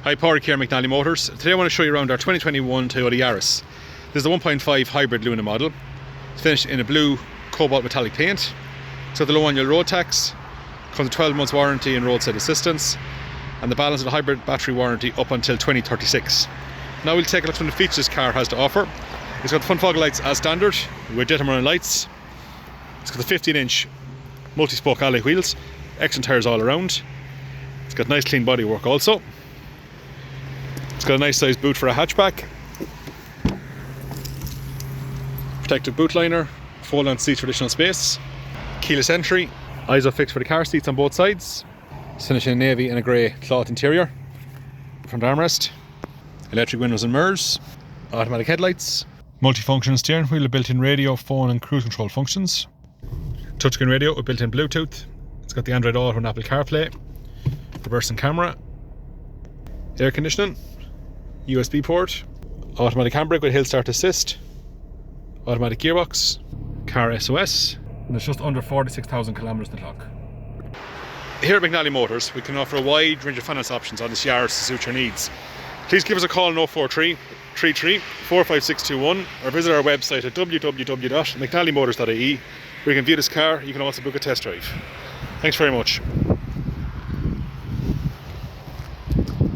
Hi, Pauric here, McNally Motors. Today I want to show you around our 2021 Toyota Yaris. This is the 1.5 hybrid Luna model. It's finished in a blue cobalt metallic paint. It's got the low annual road tax, comes with 12 months warranty and roadside assistance, and the balance of the hybrid battery warranty up until 2036. Now we'll take a look at some of the features this car has to offer. It's got the front fog lights as standard with jet running lights. It's got the 15-inch multi-spoke alloy wheels, excellent tyres all around. It's got nice clean bodywork also. It's got a nice sized boot for a hatchback. Protective boot liner, fold down seats for additional space. Keyless entry, eyes are fixed for the car seats on both sides. It's finished in a navy and a grey cloth interior. Front armrest, electric windows and mirrors, automatic headlights, multifunction steering wheel with built-in radio, phone and cruise control functions. Touchscreen radio with built-in Bluetooth. It's got the Android Auto and Apple CarPlay, reversing camera, air conditioning, USB port, automatic handbrake with hill start assist, automatic gearbox, car SOS, and it's just under 46,000 kilometers on the clock. Here at McNally Motors, we can offer a wide range of finance options on this Yaris to suit your needs. Please give us a call on 043 33 45621 or visit our website at www.mcnallymotors.ie where you can view this car. You can also book a test drive. Thanks very much.